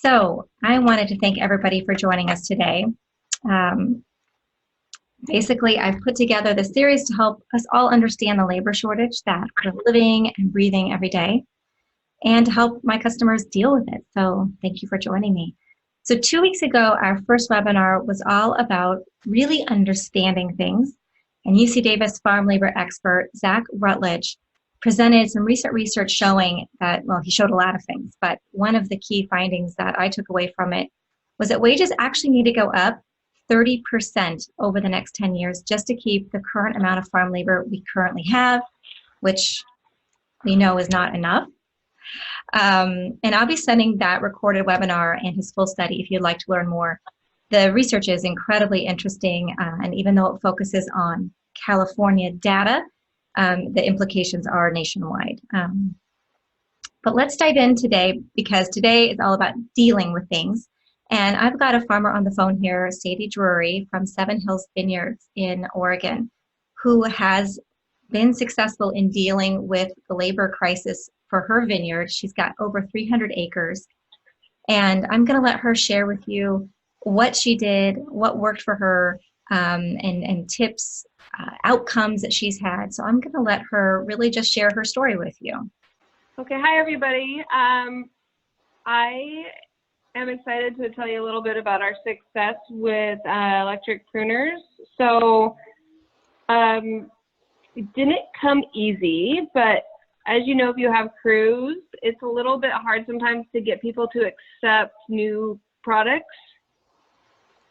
So I wanted to thank everybody for joining us today. Um, Basically, I've put together this series to help us all understand the labor shortage that we're living and breathing every day, and to help my customers deal with it. So thank you for joining me. So 2 weeks ago, our first webinar was all about really understanding things. And UC Davis farm labor expert, Zach Rutledge, presented some recent research showing that, well, he showed a lot of things, but one of the key findings that I took away from it was that wages actually need to go up 30% over the next 10 years just to keep the current amount of farm labor we currently have, which we know is not enough. And I'll be sending that recorded webinar and his full study if you'd like to learn more. The research is incredibly interesting, and even though it focuses on California data, the implications are nationwide. But let's dive in today, because today is all about dealing with things. And I've got a farmer on the phone here, Sadie Drury from Seven Hills Vineyards in Oregon, who has been successful in dealing with the labor crisis for her vineyard. She's got over 300 acres. And I'm going to let her share with you what she did, what worked for her, and tips, outcomes that she's had. So I'm going to let her really just share her story with you. Okay, hi everybody. I am excited to tell you a little bit about our success with Electric Pruners. So it didn't come easy, but as you know, if you have crews, it's a little bit hard sometimes to get people to accept new products.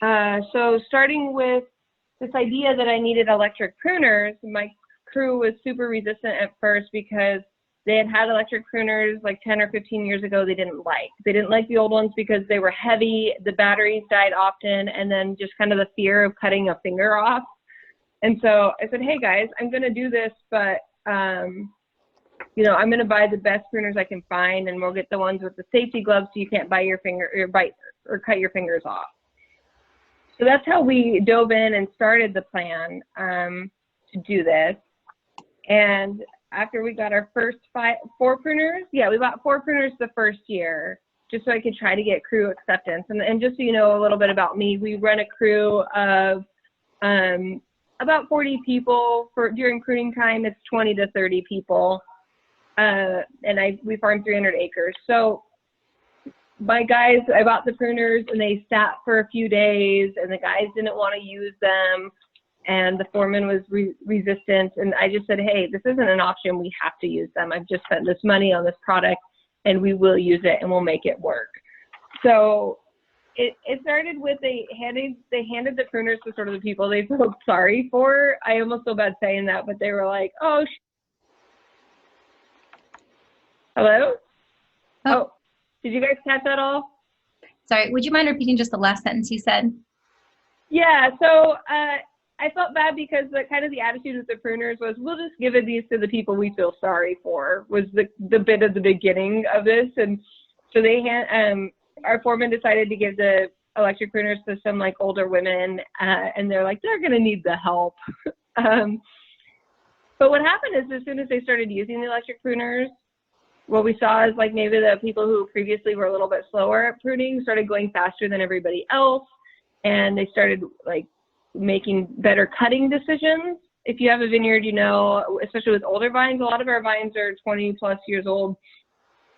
So starting with this idea that I needed electric pruners, my crew was super resistant at first because they had electric pruners like 10 or 15 years ago they didn't like. They didn't like the old ones because they were heavy, the batteries died often, and then just kind of the fear of cutting a finger off. And so I said, hey guys, I'm gonna do this, but you know, I'm gonna buy the best pruners I can find, and we'll get the ones with the safety gloves so you can't bite your finger or cut your fingers off. So that's how we dove in and started the plan to do this. And after we got our first four pruners, yeah, we bought 4 pruners the first year, just so I could try to get crew acceptance. And just so you know a little bit about me, we run a crew of about 40 people. During pruning time, it's 20 to 30 people. And we farm 300 acres. So my guys, I bought the pruners and they sat for a few days and the guys didn't want to use them. And the foreman was resistant, and I just said, hey, this isn't an option, we have to use them. I've just spent this money on this product and we will use it and we'll make it work. So it started with they handed the pruners to sort of the people they felt sorry for. I almost feel bad saying that, but they were like, oh, hello? Oh, did you guys catch that all? Sorry, would you mind repeating just the last sentence you said? Yeah, so I felt bad because the attitude with the pruners was, we'll just give these to the people we feel sorry for, was the bit of the beginning of this. And so our foreman decided to give the electric pruners to some like older women, and they're like, they're gonna need the help. But what happened is, as soon as they started using the electric pruners, what we saw is like maybe the people who previously were a little bit slower at pruning started going faster than everybody else, and they started like making better cutting decisions. If you have a vineyard, you know, especially with older vines, a lot of our vines are 20 plus years old.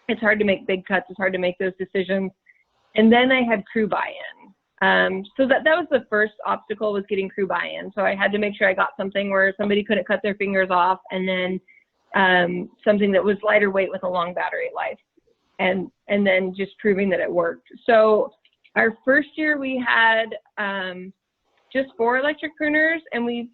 It's hard to make big cuts. It's hard to make those decisions. And then I had crew buy-in. So that was the first obstacle, was getting crew buy-in. So I had to make sure I got something where somebody couldn't cut their fingers off, and then something that was lighter weight with a long battery life, and then just proving that it worked. So our first year we had just 4 electric pruners, and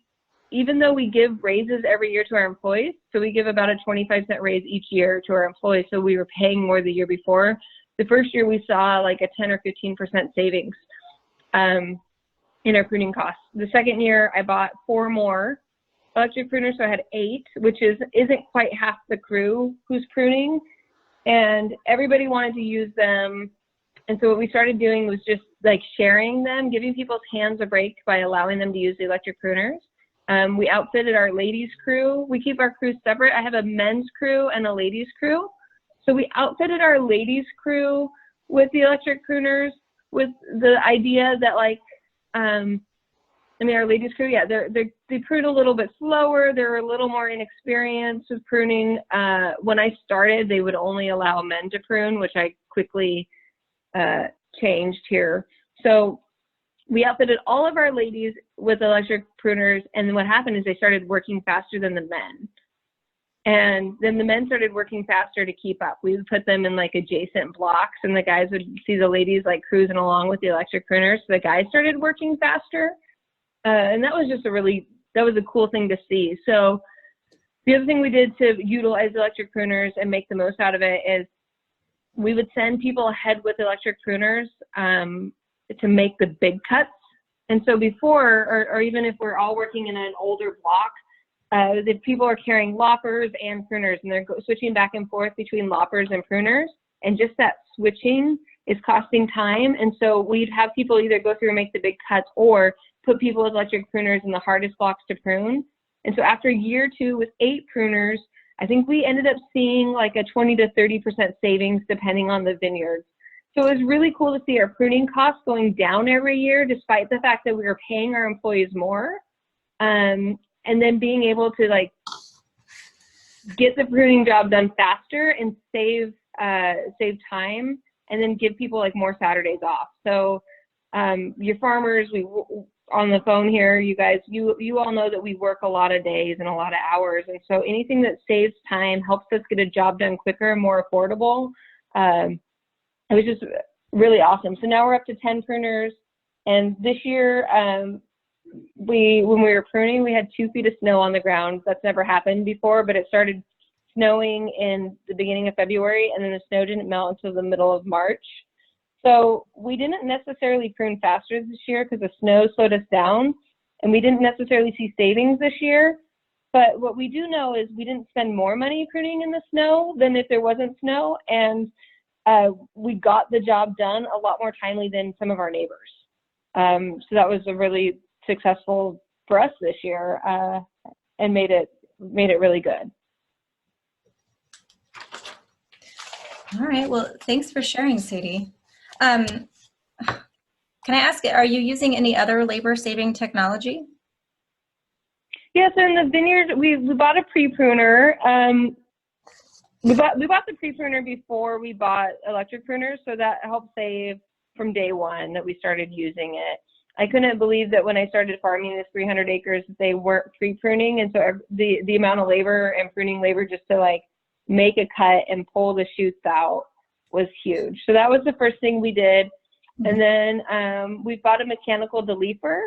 even though we give raises every year to our employees, so we give about a 25-cent raise each year to our employees, so we were paying more the year before. The first year we saw like a 10 or 15% savings in our pruning costs. The second year I bought 4 more electric pruners, so I had 8, which isn't quite half the crew who's pruning, and everybody wanted to use them. And so what we started doing was just like sharing them, giving people's hands a break by allowing them to use the electric pruners. We outfitted our ladies crew. We keep our crews separate. I have a men's crew and a ladies crew. So we outfitted our ladies crew with the electric pruners, with the idea that like, I mean, our ladies crew, yeah, they prune a little bit slower. They're a little more inexperienced with pruning. When I started, they would only allow men to prune, which I quickly changed here. So we outfitted all of our ladies with electric pruners, and then what happened is they started working faster than the men. And then the men started working faster to keep up. We would put them in like adjacent blocks, and the guys would see the ladies like cruising along with the electric pruners. So the guys started working faster. And that was just that was a cool thing to see. So the other thing we did to utilize electric pruners and make the most out of it is we would send people ahead with electric pruners to make the big cuts. And so before, or even if we're all working in an older block, the people are carrying loppers and pruners, and they're switching back and forth between loppers and pruners. And just that switching is costing time. And so we'd have people either go through and make the big cuts or put people with electric pruners in the hardest blocks to prune. And so after year 2 with 8 pruners, I think we ended up seeing like a 20 to 30% savings depending on the vineyard. So it was really cool to see our pruning costs going down every year, despite the fact that we were paying our employees more. And then being able to like get the pruning job done faster and save time, and then give people like more Saturdays off. So your farmers, on the phone here, you guys, you all know that we work a lot of days and a lot of hours. And so anything that saves time, helps us get a job done quicker and more affordable. It was just really awesome. So now we're up to 10 pruners. And this year, when we were pruning, we had 2 feet of snow on the ground. That's never happened before, but it started snowing in the beginning of February, and then the snow didn't melt until the middle of March. So we didn't necessarily prune faster this year because the snow slowed us down, and we didn't necessarily see savings this year. But what we do know is we didn't spend more money pruning in the snow than if there wasn't snow, and we got the job done a lot more timely than some of our neighbors. So that was a really successful for us this year, and made it really good. All right. Well, thanks for sharing, Sadie. Can I ask, are you using any other labor-saving technology? Yeah, so in the vineyard, we bought a pre-pruner. We bought the pre-pruner before we bought electric pruners, so that helped save from day one that we started using it. I couldn't believe that when I started farming this 300 acres, that they weren't pre-pruning, and so the amount of labor and pruning labor just to like make a cut and pull the shoots out was huge. So that was the first thing we did. And then we bought a mechanical deleafer.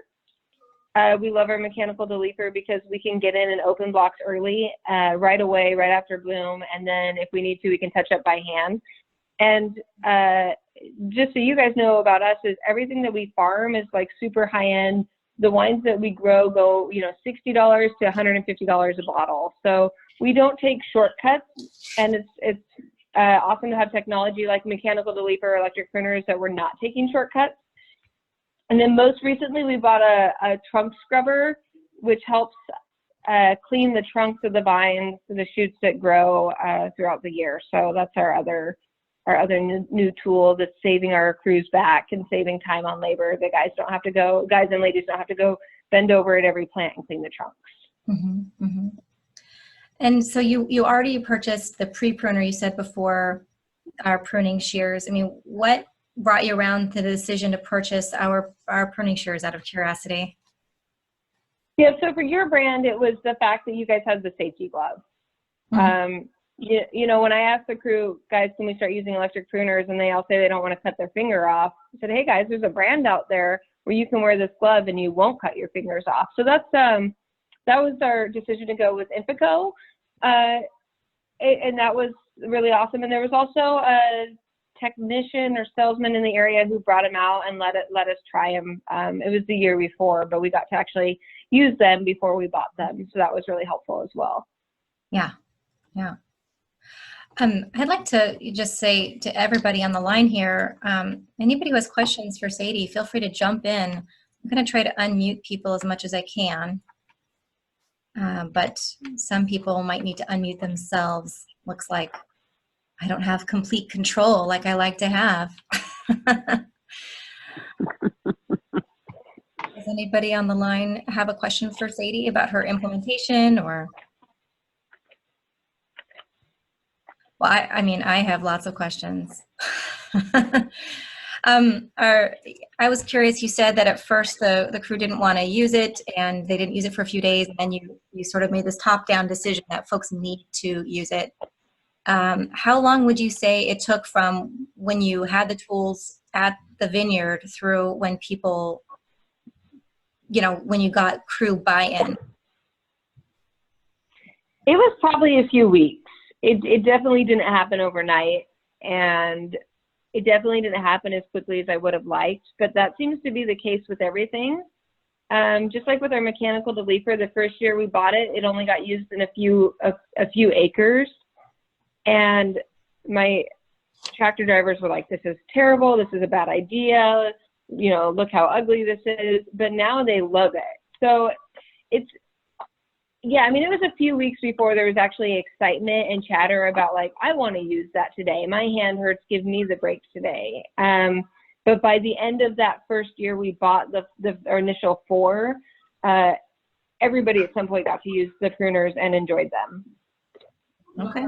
We love our mechanical deleafer because we can get in and open blocks early, right away, right after bloom. And then if we need to, we can touch up by hand. And just so you guys know about us, is everything that we farm is like super high end. The wines that we grow go, $60 to $150 a bottle. So we don't take shortcuts, and it's awesome to have technology like mechanical deleafer, electric pruners that we're not taking shortcuts. And then most recently, we bought a trunk scrubber, which helps clean the trunks of the vines, the shoots that grow throughout the year. So that's our other new tool that's saving our crews back and saving time on labor. The guys and ladies don't have to go bend over at every plant and clean the trunks. Mm-hmm, mm-hmm. And so you already purchased the pre-pruner, you said, before our pruning shears. I mean, what brought you around to the decision to purchase our pruning shears, out of curiosity? Yeah, so for your brand, it was the fact that you guys had the safety glove. Mm-hmm. When I asked the crew, guys, can we start using electric pruners, and they all say they don't want to cut their finger off, I said, hey guys, there's a brand out there where you can wear this glove and you won't cut your fingers off. So that was our decision to go with Infaco, and that was really awesome. And there was also a technician or salesman in the area who brought them out and let us try them. It was the year before, but we got to actually use them before we bought them, so that was really helpful as well. Yeah. I'd like to just say to everybody on the line here, anybody who has questions for Sadie, feel free to jump in. I'm going to try to unmute people as much as I can. But some people might need to unmute themselves. Looks like I don't have complete control like I like to have. Does anybody on the line have a question for Sadie about her implementation or? Well, I mean, I have lots of questions. I was curious, you said that at first the crew didn't want to use it and they didn't use it for a few days, and then you sort of made this top-down decision that folks need to use it. How long would you say it took from when you had the tools at the vineyard through when people, when you got crew buy-in? It was probably a few weeks. It definitely didn't happen overnight, and it definitely didn't happen as quickly as I would have liked, but that seems to be the case with everything. Just like with our mechanical deleafer, the first year we bought it, it only got used in a few acres, and my tractor drivers were like, this is terrible, this is a bad idea, look how ugly this is, but now they love it. So yeah, I mean, it was a few weeks before there was actually excitement and chatter about like, I want to use that today. My hand hurts, give me the break today. But by the end of that first year, we bought our initial 4. Everybody at some point got to use the pruners and enjoyed them. Okay.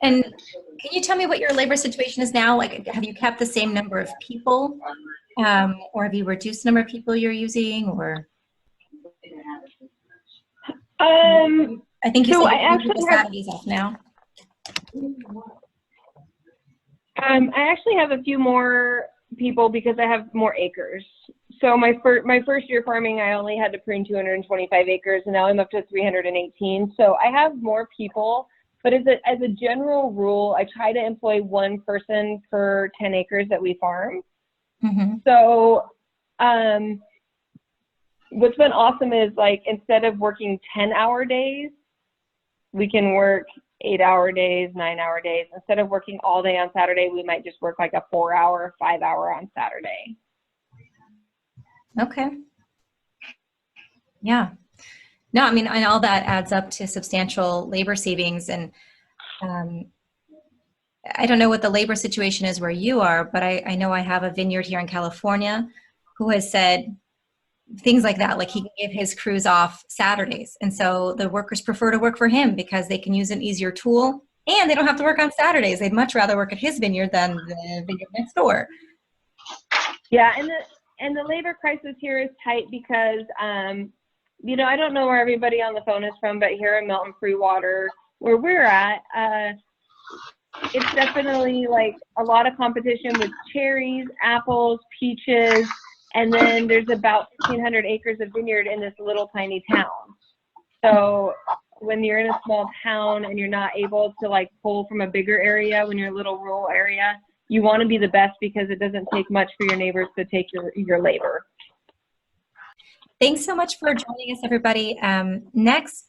And can you tell me what your labor situation is now? Like, have you kept the same number of people? Or have you reduced the number of people you're using, or? I think you said I you the Saturdays off now. I actually have a few more people because I have more acres. So my first year farming, I only had to prune 225 acres, and now I'm up to 318. So I have more people, but as a general rule, I try to employ 1 person per 10 acres that we farm. Mm-hmm. So what's been awesome is, like, instead of working 10-hour days, we can work 8-hour days, 9-hour days. Instead of working all day on Saturday, we might just work like a 4-hour, 5-hour on Saturday. Okay. Yeah. No, I mean, and all that adds up to substantial labor savings. And I don't know what the labor situation is where you are, but I know I have a vineyard here in California who has said things like that, like he can give his crews off Saturdays. And so the workers prefer to work for him because they can use an easier tool and they don't have to work on Saturdays. They'd much rather work at his vineyard than the vineyard next door. Yeah, and the labor crisis here is tight because, I don't know where everybody on the phone is from, but here in Milton Freewater, where we're at, it's definitely like a lot of competition with cherries, apples, peaches, and then there's about 1,500 acres of vineyard in this little tiny town. So when you're in a small town and you're not able to like pull from a bigger area when you're a little rural area, you want to be the best because it doesn't take much for your neighbors to take your labor. Thanks so much for joining us, everybody. Next,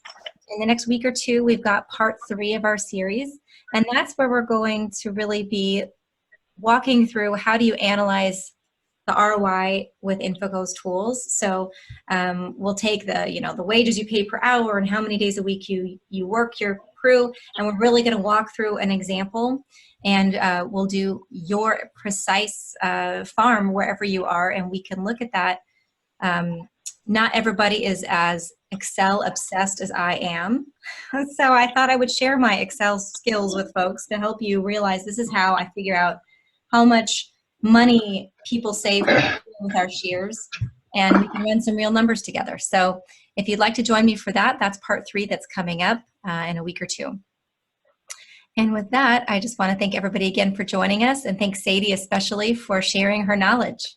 in the next week or two, we've got part 3 of our series, and that's where we're going to really be walking through how do you analyze the ROI with Infaco's tools. So we'll take the wages you pay per hour and how many days a week you work your crew, and we're really going to walk through an example, and we'll do your precise farm wherever you are, and we can look at that. Not everybody is as Excel obsessed as I am, so I thought I would share my Excel skills with folks to help you realize this is how I figure out how much money people save with our shears, and we can run some real numbers together. So if you'd like to join me for that, that's part 3 that's coming up in a week or 2. And with that, I just want to thank everybody again for joining us, and thank Sadie especially for sharing her knowledge.